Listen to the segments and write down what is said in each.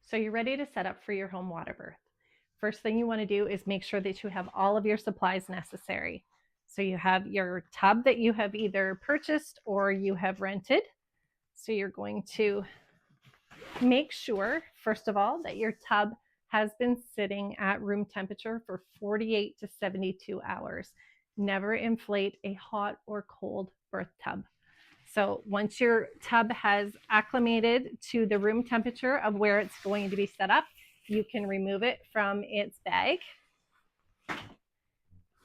So you're ready to set up for your home water birth. First thing you want to do is make sure that you have all of your supplies necessary. So you have your tub that you have either purchased or you have rented. So you're going to make sure, first of all, that your tub has been sitting at room temperature for 48 to 72 hours. Never inflate a hot or cold birth tub. So once your tub has acclimated to the room temperature of where it's going to be set up, you can remove it from its bag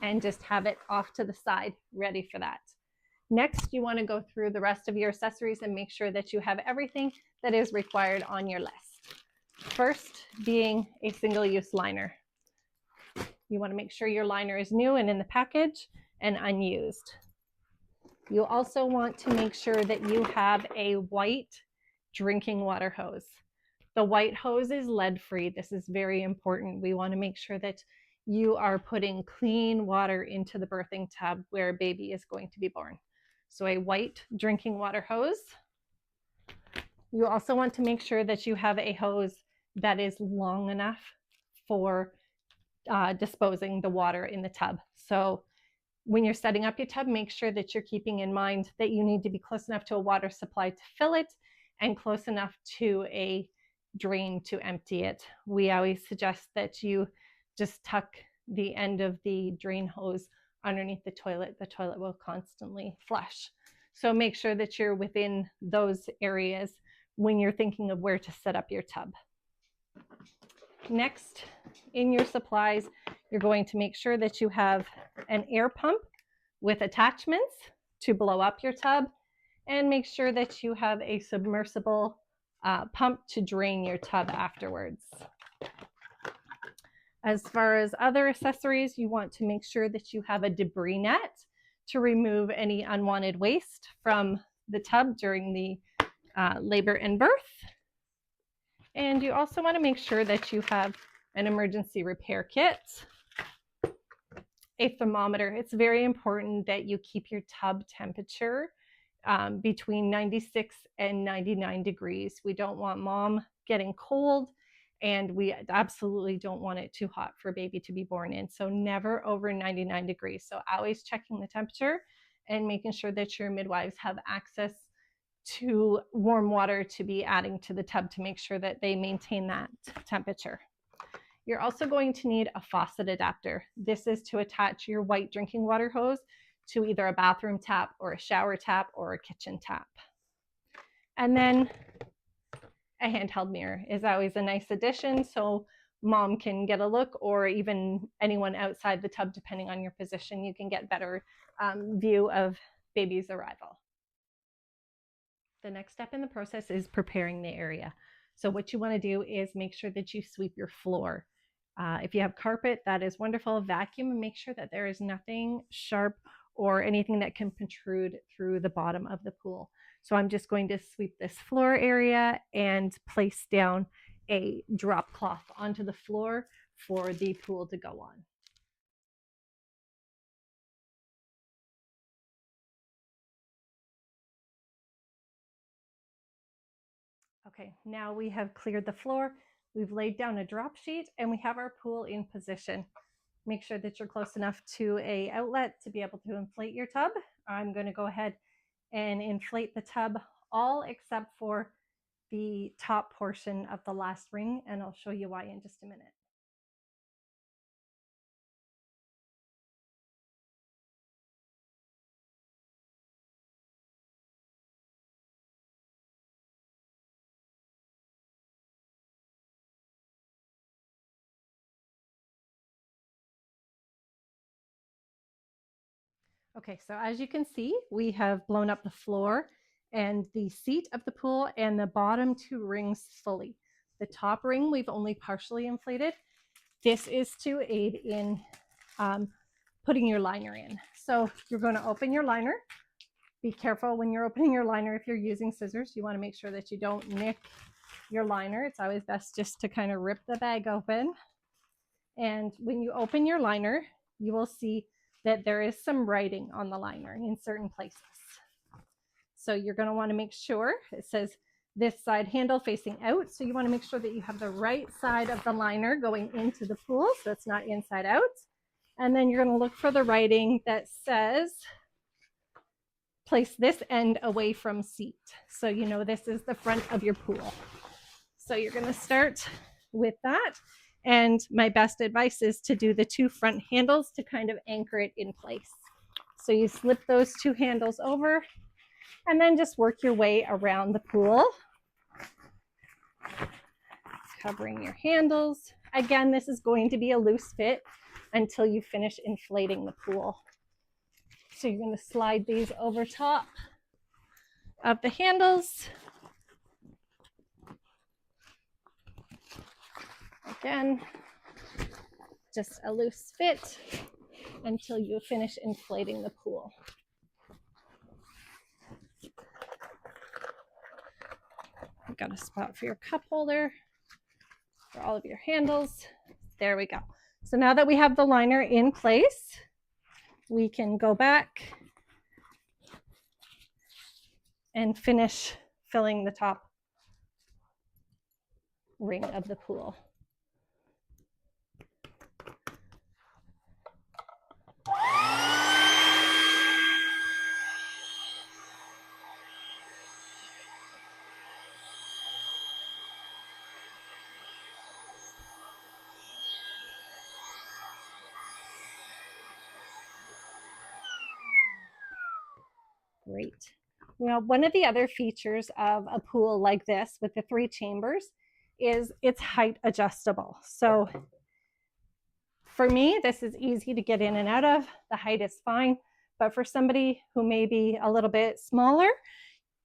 and just have it off to the side, ready for that. Next, you want to go through the rest of your accessories and make sure that you have everything that is required on your list. First being a single-use liner. You want to make sure your liner is new and in the package and unused. You also want to make sure that you have a white drinking water hose. The white hose is lead-free. This is very important. We want to make sure that you are putting clean water into the birthing tub where a baby is going to be born. So a white drinking water hose. You also want to make sure that you have a hose that is long enough for disposing the water in the tub. So when you're setting up your tub, make sure that you're keeping in mind that you need to be close enough to a water supply to fill it and close enough to a drain to empty it. We always suggest that you just tuck the end of the drain hose underneath the toilet. The toilet will constantly flush. So make sure that you're within those areas when you're thinking of where to set up your tub. Next, in your supplies, you're going to make sure that you have an air pump with attachments to blow up your tub, and make sure that you have a submersible pump to drain your tub afterwards. As far as other accessories, you want to make sure that you have a debris net to remove any unwanted waste from the tub during the labor and birth. And you also want to make sure that you have an emergency repair kit, a thermometer. It's very important that you keep your tub temperature between 96 and 99 degrees. We don't want mom getting cold, and we absolutely don't want it too hot for a baby to be born in. So never over 99 degrees. So always checking the temperature and making sure that your midwives have access to warm water to be adding to the tub to make sure that they maintain that temperature. You're also going to need a faucet adapter. This is to attach your white drinking water hose to either a bathroom tap or a shower tap or a kitchen tap. And then a handheld mirror is always a nice addition, so mom can get a look, or even anyone outside the tub, depending on your position, you can get better view of baby's arrival. The next step in the process is preparing the area. So what you want to do is make sure that you sweep your floor. If you have carpet, that is wonderful. Vacuum and make sure that there is nothing sharp or anything that can protrude through the bottom of the pool. So I'm just going to sweep this floor area and place down a drop cloth onto the floor for the pool to go on. Okay, now we have cleared the floor. We've laid down a drop sheet and we have our pool in position. Make sure that you're close enough to an outlet to be able to inflate your tub. I'm going to go ahead and inflate the tub, all except for the top portion of the last ring, and I'll show you why in just a minute. Okay, so as you can see, we have blown up the floor and the seat of the pool and the bottom two rings fully. The top ring we've only partially inflated. This is to aid in putting your liner in. So you're going to open your liner. Be careful when you're opening your liner. If you're using scissors, you want to make sure that you don't nick your liner. It's always best just to kind of rip the bag open. And when you open your liner, you will see that there is some writing on the liner in certain places. So you're going to want to make sure it says this side handle facing out. So you want to make sure that you have the right side of the liner going into the pool, so it's not inside out. And then you're going to look for the writing that says, place this end away from seat. So you know this is the front of your pool. So you're going to start with that. And my best advice is to do the 2 front handles to kind of anchor it in place. So you slip those 2 handles over and then just work your way around the pool, covering your handles. Again, this is going to be a loose fit until you finish inflating the pool. So you're going to slide these over top of the handles. Again, just a loose fit until you finish inflating the pool. You've got a spot for your cup holder, for all of your handles. There we go. So now that we have the liner in place, we can go back and finish filling the top ring of the pool. Great. Now, one of the other features of a pool like this with the 3 chambers is it's height adjustable. So for me, this is easy to get in and out of. The height is fine. But for somebody who may be a little bit smaller,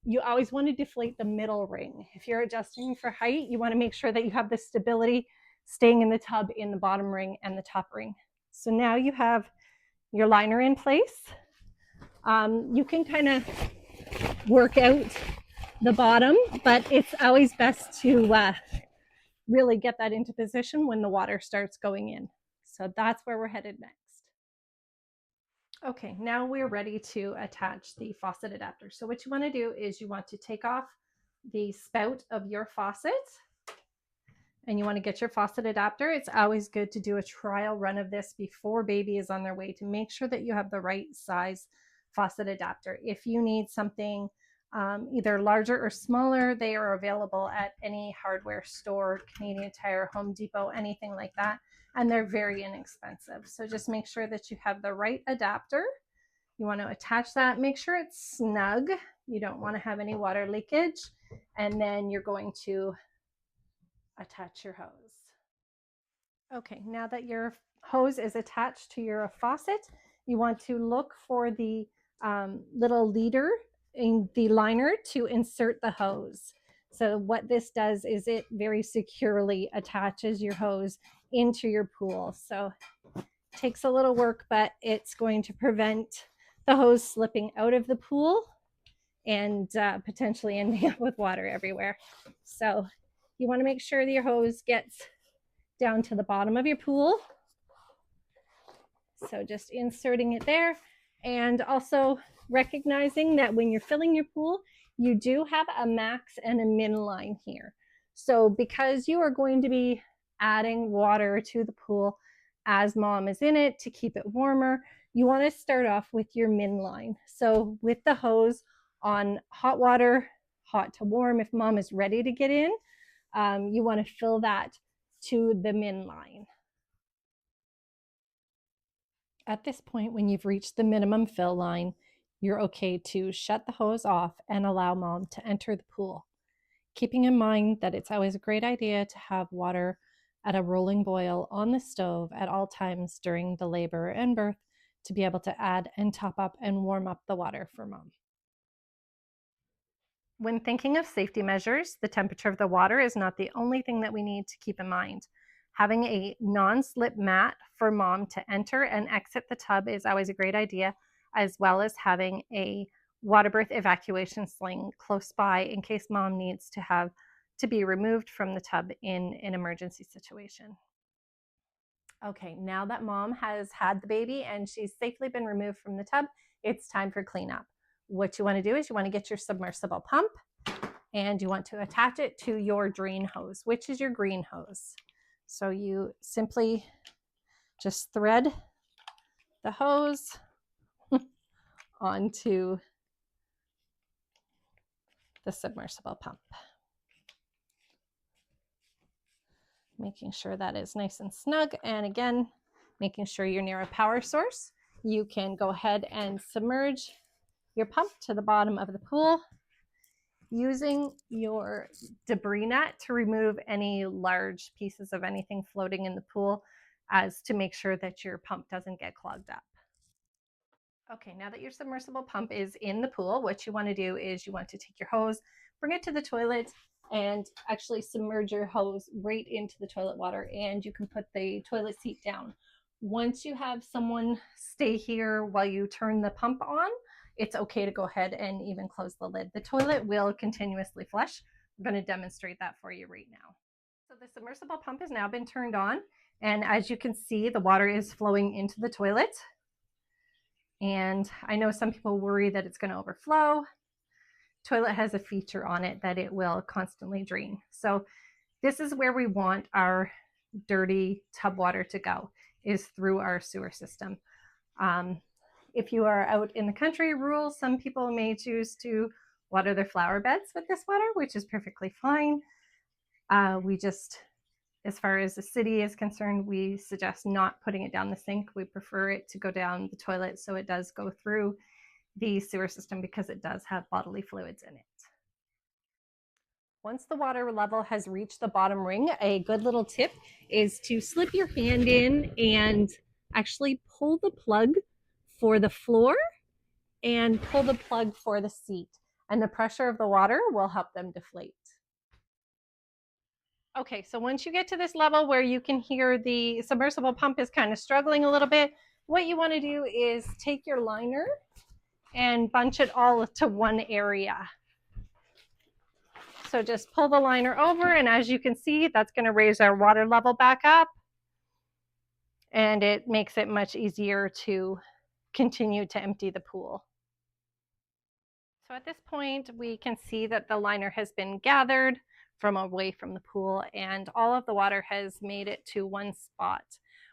you always want to deflate the middle ring. If you're adjusting for height, you want to make sure that you have the stability staying in the tub in the bottom ring and the top ring. So now you have your liner in place. You can kind of work out the bottom, but it's always best to really get that into position when the water starts going in. So that's where we're headed next. Okay, now we're ready to attach the faucet adapter. So what you want to do is you want to take off the spout of your faucet and you want to get your faucet adapter. It's always good to do a trial run of this before baby is on their way to make sure that you have the right size faucet adapter. If you need something either larger or smaller, they are available at any hardware store, Canadian Tire, Home Depot, anything like that. And they're very inexpensive. So just make sure that you have the right adapter. You want to attach that, make sure it's snug. You don't want to have any water leakage. And then you're going to attach your hose. Okay, now that your hose is attached to your faucet, you want to look for the little leader in the liner to insert the hose. So what this does is it very securely attaches your hose into your pool. So it takes a little work, but it's going to prevent the hose slipping out of the pool and potentially ending up with water everywhere. So you want to make sure that your hose gets down to the bottom of your pool. So just inserting it there, and also recognizing that when you're filling your pool, you do have a max and a min line here. So because you are going to be adding water to the pool as mom is in it to keep it warmer, you want to start off with your min line. So with the hose on hot water, hot to warm, if mom is ready to get in, you want to fill that to the min line. At this point, when you've reached the minimum fill line, you're okay to shut the hose off and allow mom to enter the pool. Keeping in mind that it's always a great idea to have water at a rolling boil on the stove at all times during the labor and birth to be able to add and top up and warm up the water for mom. When thinking of safety measures, the temperature of the water is not the only thing that we need to keep in mind. Having a non-slip mat for mom to enter and exit the tub is always a great idea, as well as having a Waterbirth evacuation sling close by in case mom needs to be removed from the tub in an emergency situation. Okay, now that mom has had the baby and she's safely been removed from the tub, it's time for cleanup. What you want to do is you want to get your submersible pump and you want to attach it to your drain hose, which is your green hose. So you simply just thread the hose onto the submersible pump, making sure that is nice and snug. And again, making sure you're near a power source. You can go ahead and submerge your pump to the bottom of the pool using your debris net to remove any large pieces of anything floating in the pool, as to make sure that your pump doesn't get clogged up. Okay, now that your submersible pump is in the pool, what you want to do is you want to take your hose, bring it to the toilet, and actually submerge your hose right into the toilet water, and you can put the toilet seat down. Once you have someone stay here while you turn the pump on, it's okay to go ahead and even close the lid. The toilet will continuously flush. I'm going to demonstrate that for you right now. So the submersible pump has now been turned on, and as you can see, the water is flowing into the toilet. And I know some people worry that it's going to overflow. Toilet has a feature on it that it will constantly drain. So this is where we want our dirty tub water to go, is through our sewer system. If you are out in the country, rural, some people may choose to water their flower beds with this water, which is perfectly fine. As far as the city is concerned, we suggest not putting it down the sink. We prefer it to go down the toilet, so it does go through the sewer system because it does have bodily fluids in it. Once the water level has reached the bottom ring, a good little tip is to slip your hand in and actually pull the plug for the floor and pull the plug for the seat, and the pressure of the water will help them deflate. Okay, so once you get to this level where you can hear the submersible pump is kind of struggling a little bit, what you want to do is take your liner and bunch it all to one area. So just pull the liner over, and as you can see, that's going to raise our water level back up, and it makes it much easier to continue to empty the pool. So at this point, we can see that the liner has been gathered from away from the pool, and all of the water has made it to one spot.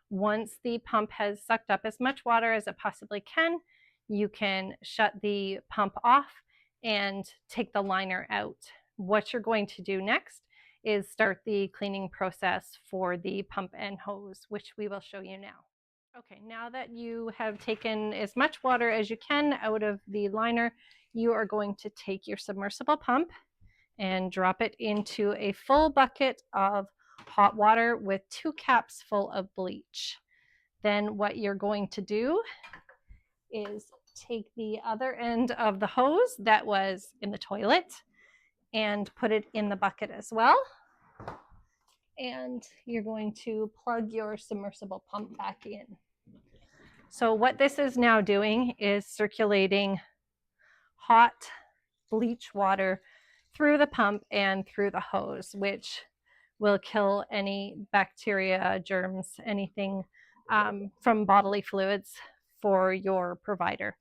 Once the pump has sucked up as much water as it possibly can, you can shut the pump off and take the liner out. What you're going to do next is start the cleaning process for the pump and hose, which we will show you now. Okay, now that you have taken as much water as you can out of the liner, you are going to take your submersible pump and drop it into a full bucket of hot water with 2 caps full of bleach. Then what you're going to do is take the other end of the hose that was in the toilet and put it in the bucket as well. And you're going to plug your submersible pump back in. So what this is now doing is circulating hot bleach water through the pump and through the hose, which will kill any bacteria, germs, anything from bodily fluids for your provider.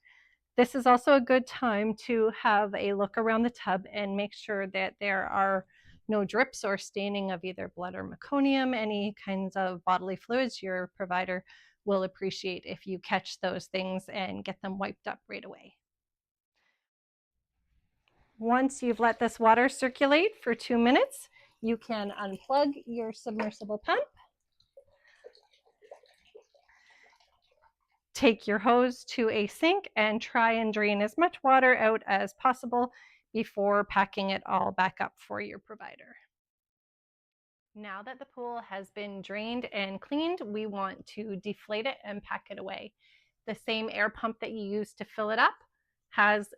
This is also a good time to have a look around the tub and make sure that there are no drips or staining of either blood or meconium, any kinds of bodily fluids. Your provider will appreciate if you catch those things and get them wiped up right away. Once you've let this water circulate for 2 minutes, you can unplug your submersible pump, take your hose to a sink, and try and drain as much water out as possible before packing it all back up for your provider. Now that the pool has been drained and cleaned, we want to deflate it and pack it away. The same air pump that you use to fill it up has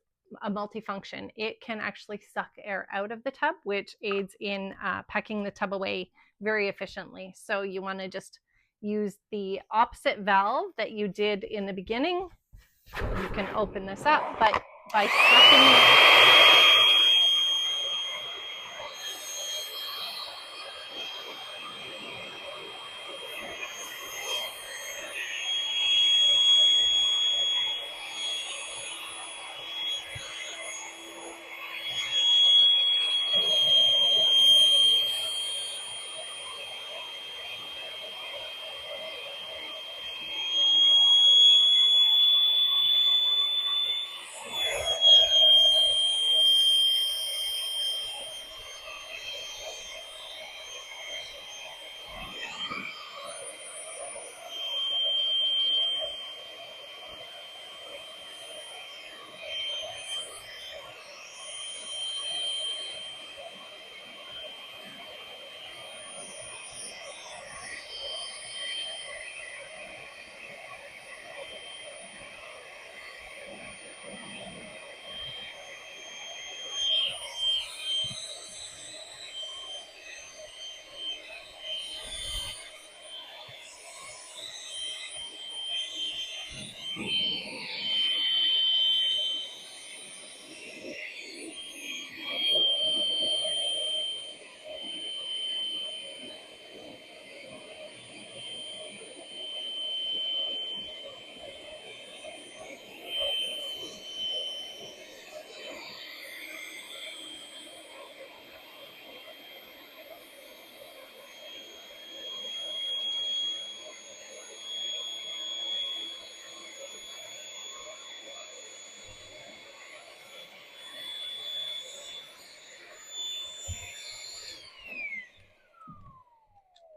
a multifunction. It can actually suck air out of the tub, which aids in packing the tub away very efficiently. So you want to just use the opposite valve that you did in the beginning. You can open this up, but by sucking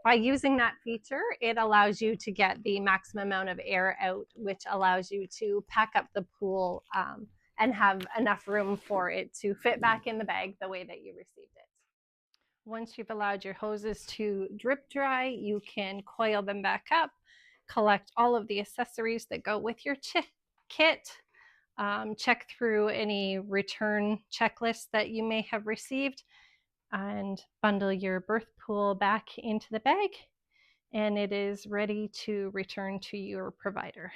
By using that feature, it allows you to get the maximum amount of air out, which allows you to pack up the pool and have enough room for it to fit back in the bag the way that you received it. Once you've allowed your hoses to drip dry, you can coil them back up, collect all of the accessories that go with your kit, check through any return checklists that you may have received, and bundle your birth pool back into the bag, and it is ready to return to your provider.